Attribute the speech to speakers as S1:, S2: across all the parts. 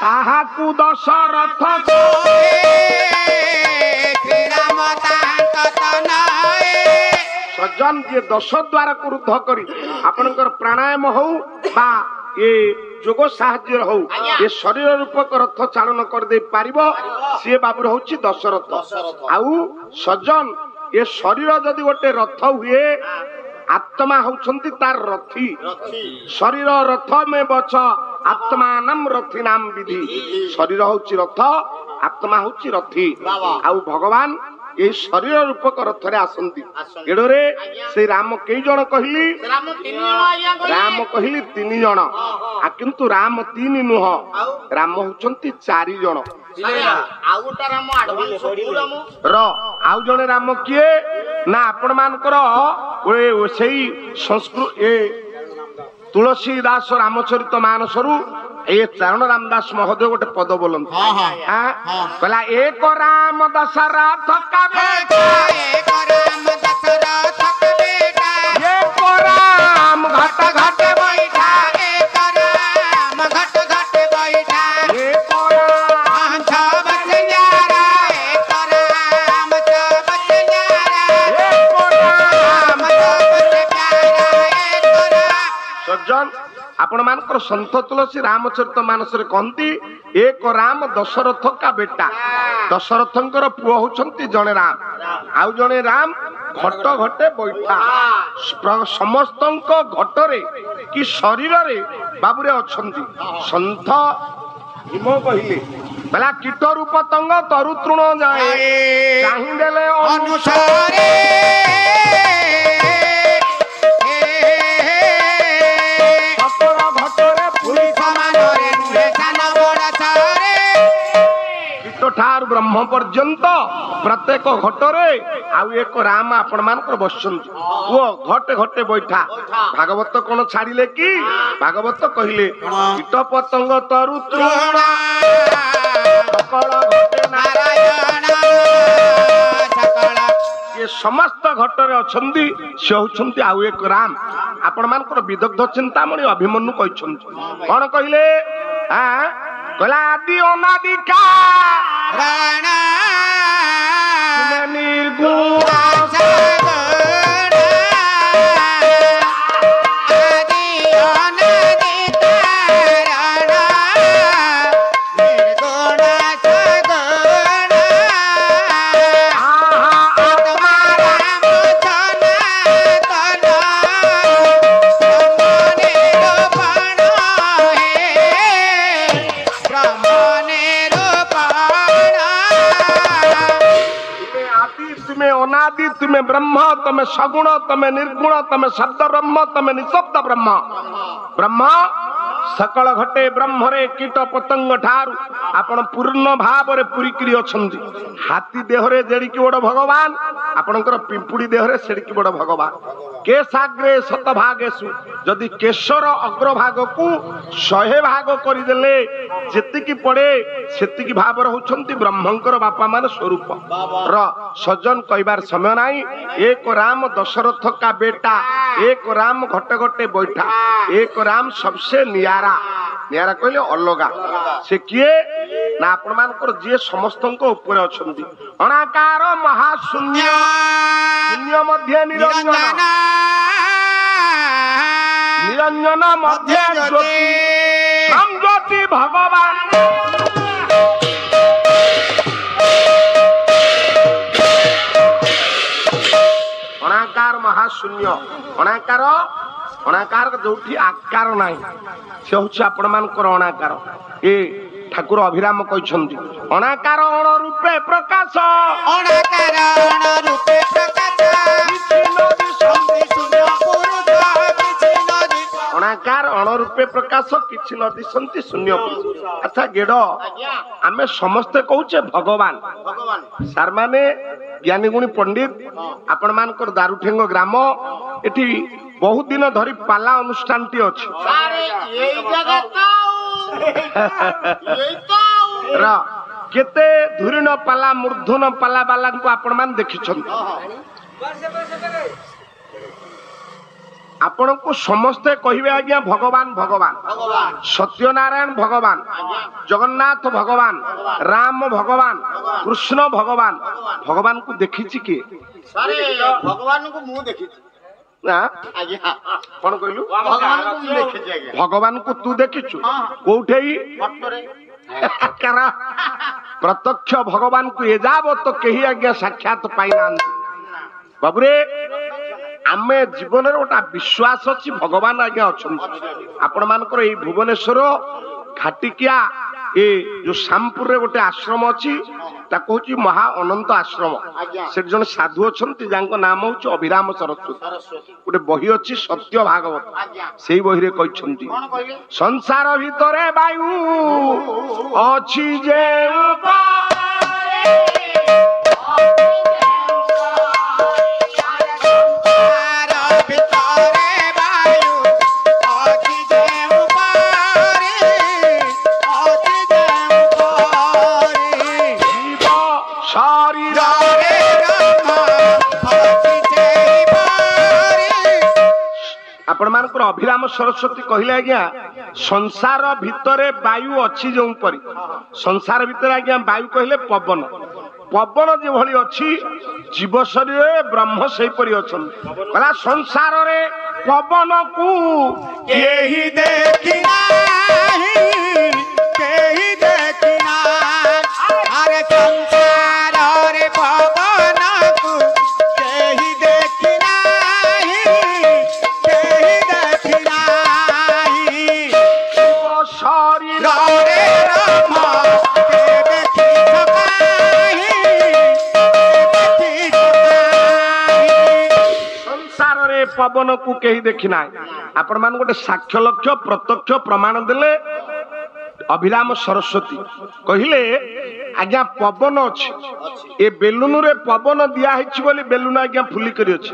S1: ତାହାକୁ ଦଶରଥ ସଜ୍ଜନ ଯିଏ 10 ଦ୍ୱାରକୁ ରୁଦ୍ଧ କରି ଆପଣଙ୍କର ପ୍ରାଣାୟାମ ହଉ ବା ଏ ଯୋଗ ସାହାଯ୍ୟ ହଉ ଏ ଶରୀର ରୂପକ ରଥ ଚାଳନ କରିଦେଇ ପାରିବ ସିଏ ବାବୁର ହଉଛି ଦଶରଥ। ଆଉ ସଜ୍ଜନ ଏ ଶରୀର ଯଦି ଗୋଟେ ରଥ ହୁଏ ଆତ୍ମା ହଉଛନ୍ତି ତାର ରଥୀ। ଶରୀର ରଥ ମେ ବଛ ଆତ୍ମା ନାମ ରଥୀ ନାମ ବିଧି। ଶରୀର ହଉଛି ରଥ, ଆତ୍ମା ହଉଛି ରଥୀ। ଆଉ ଭଗବାନ এই শরীর রূপক রথরে আসନ୍ତି। এড়রে সেই রাম কেই জন কহিলি? রাম কহিলি 3 জন। কিন্তু রাম 3 নুহ, রাম হচ্ছন্তি 4 জন। ଆଉ ଜଣେ ରାମ କିଏ ନା ଆପଣ ମାନଙ୍କର ସେଇ ସଂସ୍କୃତ ତୁଳସୀ ଦାସ ରାମଚରିତ ମାନସରୁ ଏ ଚାରଣ ରାମ ଦାସ ମହୋଦୟ ଗୋଟେ ପଦ ବୋଲନ୍ତି। କହିଲା ଏକ ରାମ ଦଶରଥ କା ବେଟା, ଏକ ରାମ ଘଟ ଘଟ ବୈଠା, ଏକ ରାମ ଘଟ ଘଟ ବୈଠା, ଏକ ରାମ ଛବ ସିଂହାରା, ଏକ ରାମ ଛବ ସିଂହାରା, ଏକ ରାମ ଛବ ପ୍ୟାରା, ଏକ ରାମ। ସଜ୍ଜନ ଆପଣ ମାନଙ୍କର ସନ୍ଥ ତୁଳସୀ ରାମଚରିତ ମାନସରେ କହନ୍ତି ଏକ ରାମ ଦଶରଥ କା ବେଟା। ଦଶରଥଙ୍କର ପୁଅ ହଉଛନ୍ତି ଜଣେ ରାମ, ଆଉ ଜଣେ ରାମ ଘଟ ଘଟେ ବୈଠା। ସମସ୍ତଙ୍କ ଘଟରେ କି ଶରୀରରେ ବାବୁରେ ଅଛନ୍ତି। ସନ୍ଥ ଭୀମ କହିଲେ ବେଲା କୀଟ ରୂପ ତଙ୍ଗ ତରୁ ତୃଣ ଯାଏ ଚାହିଁଦେଲେ ଅନୁସାରେ ଠାରୁ ବ୍ରହ୍ମ ପର୍ଯ୍ୟନ୍ତ ପ୍ରତ୍ୟେକ ଘଟରେ ଆଉ ଏକ ରାମ ଆପଣ ମାନଙ୍କର ବସିଛନ୍ତି। ପୁଅ ଘଟେ ଘଟେ ବୈଠା। ଭାଗବତ କଣ ଛାଡ଼ିଲେ କି? ଭାଗବତ କହିଲେ କୀଟ ପତଙ୍ଗ ତରୁ ତୃଣ ସମସ୍ତ ଘଟରେ ଅଛନ୍ତି ସେ ହଉଛନ୍ତି ଆଉ ଏକ ରାମ। ଆପଣ ମାନଙ୍କର ବିଦଗ୍ଧ ଚିନ୍ତାମଣି ଅଭିମନ୍ୟୁ କହିଛନ୍ତି କଣ କହିଲେ? କହିଲା ଆଦି ଅନାଦି କାରଣ ନିର୍ଗୁଣ तुम्हें ब्रह्म, तुम्हें सगुण, तुम्हें निर्गुण, तुम्हें शब्द ब्रह्म, तुम्हें निशब्द ब्रह्म। ब्रह्म सकल घटे ब्रह्मरे कीट पतंग ठारू आपण पूर्ण भाव रे पुरीकरी अछंती। हाथी देहरे जेडिकी बड़ भगवान, आपणकर पिंपुड़ी देहरे सेडिकी बड़ भगवान। केशाग्रे शतभागेषु जदि केशर अग्रभाग को 100 भाग करदेले जेतिकी पड़े सेतिकी भाव होउछंती ब्रह्मंकर बापा मान स्वरूप र सज्जन कहबार समय नाही। एक राम दशरथ का बेटा, एक राम घटे घटे बैठा, एक राम सबसे नियारा। नियारा कहले अलगा से किए ना आपण मानकर जे समस्तंक ऊपर अछंती। अनाकार महाशून्य शून्य मध्य निरंजन, निरंजन मध्य ज्योति संज्योति भगवान। अनाकार महाशून्य, अनाकार अनाकार जो आकार ना से हूँ आपण मानकर अनाकार। ए ठाकुर अभिराम कहते अनाकार अण रूपे प्रकाश, अनाकार अण रूपे प्रकाश, अनाकार अण रूपे प्रकाश किछि न दिसंती शून्य पुरुष। अच्छा गेड़ आमे समस्ते कहूचे भगवान सार माने ज्ञानी गुणी पंडित आपण मानकर दारुठेंग ग्राम एठी बहुत दिन धरी पाला अनुष्ठान टी अछि केते धुरीन पाला मूर्धन पाला बाला को आपण मान देखिछन। आपण को समस्ते कहबे आज्ञा भगवान भगवान सत्यनारायण भगवान जगन्नाथ भगवान राम भगवान कृष्ण भगवान भगवान को देखी किए
S2: भगवान को मुझे देखी
S1: कौन कहलु
S2: भगवान
S1: भगवान
S2: को
S1: को तू देखीचु कोठे प्रत्यक्ष भगवान को ए जाब तो कही आज्ञा साक्षात पाई ना बाबूरे आमे जीवन गोटा विश्वास अच्छी भगवान आज्ञा अच्छा आपण मानकर ये भुवनेश्वर घाटिकिया ए जो श्यामपुर रे गोटे आश्रम अच्छी हूँ महा अनंत आश्रम से जन साधु अच्छा नाम हूँ अभिराम सरस्वती गोटे बही अच्छी सत्य भागवत से बही रे कहते संसार भितर वायु अच्छी जे आपण मानकर अभिराम सरस्वती कहले आज्ञा संसार भितरे वायु अच्छी जो परी संसार भितर आज्ञा वायु कहले पवन पवन जो भली अच्छी जीव शरीर ब्रह्म से परी अच्छा कहला संसार रे पवन को
S2: केही देखिना केही देखिना अरे संसार रे पवन को केही देखिना केही देखिना
S1: शरीर
S2: रे राम के देखी सकाही देखी सकाही
S1: संसार रे पवन को कहीं देखी ना आपण मान गोटे साक्ष्य लक्ष्य प्रत्यक्ष प्रमाण देले अभिराम सरस्वती कहले आज्ञा पवन अच्छी ए बेलुन रे पवन दिया है बोली बेलुन आज्ञा फुली करी अच्छी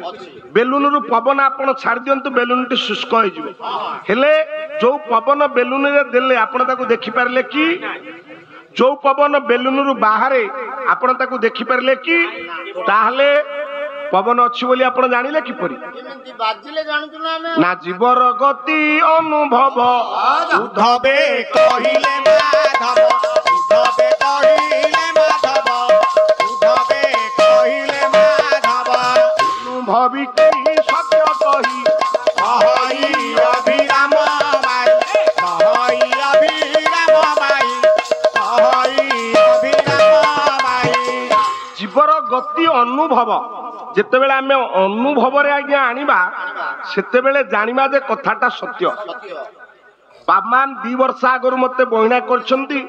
S1: बेलुन रु पवन आपण छाड़ दियंतु बेलुन टी शुष्क हो जिवे हेले जो पवन बेलुन रे देले आपण ताको देखि पारले कि जो पवन बेलुन रु बाहरे आपण ताको देखि पारले कि ताहले पवन अच्छी बोली आपण जानिले कि परी ना जीवर गति अनुभव
S2: उद्धवे कहिले माधव उद्धवे कहिले माधव उद्धवे कहिले माधव
S1: अनुभवी कही सत्य कही
S2: कहई अभिराम भाई कहई अभिराम भाई कहई अभिराम भाई
S1: जीवर गति अनुभव जितेबेले आमे अनुभव रे आज्ञा आनिबा सेतेबेले जानिबा जे कथाटा सत्य बाबमान 2 वर्ष आगरु मते बहिना करछंती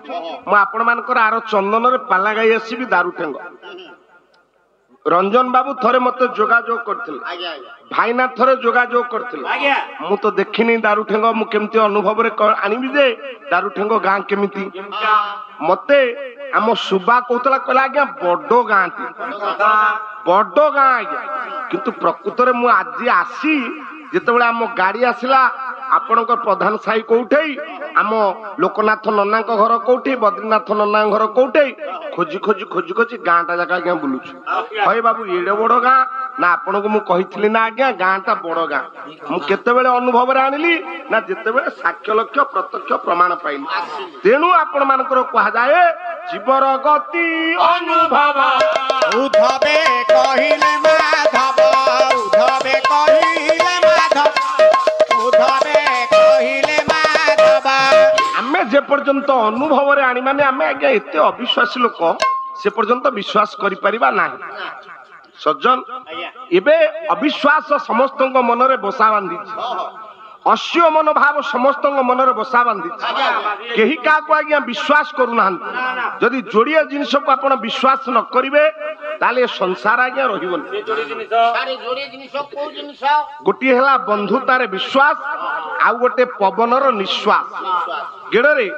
S1: म आपण मानकर आरो चंदन रे पाला गाई आसीबी दारू ठेंग रंजन बाबू थरे मते जोगाजोग करथिले भाईना थरे जोगाजोग करथिले मु तो देखिनी दारू ठेंग मु केमती अनुभव रे आनिबी जे दारू ठेंग गां केमिति मते आम सुबा कहतला कहला आज्ञा बड्डो गांटी बड्डो गां आज्ञा किंतु प्रकृत रे मु आज आसी जेतेबेले आम गाड़ी आसिला आपणकर प्रधान साई कोठे आम लोकनाथ नन्ना घर कोठे बद्रीनाथ नन्ना घर कोठे खोजी खोजी खोजी खोजी गाँटा जाक आज्ञा बुलुछु हई बाबू एडे बड़ गाँ ना आपण को मुझे ना आज्ञा गाँटा बड़ गाँ मुझे अनुभव आनिली ना जितेबेले साक्ष्य लक्ष्य प्रत्यक्ष प्रमाण पाइली तेणु आपण मानकर कहुए जीवर गति अनुभव
S2: उद्धवे कहिले माधव उद्धवे कहिले माधव उद्धवे कहिले माधव
S1: आमे जे पर्यंत अनुभव रे आनी माने आमे आज्ञा एते अविश्वासी लोक से पर्यंत विश्वास करि परिबा नाही सज्जन एबे अविश्वास समस्त मन रे बसा बांधी अश्य मनोभाव समस्त मन रे बसा बांधी केही का को आज्ञा विश्वास करू ना जदि जोड़िया जिनिस को आपण विश्वास न करिवे ताले संसार आज्ञा रहिबन गोटी हला बंधुतार विश्वास आउ गोटे पवनर निश्वास गेड़े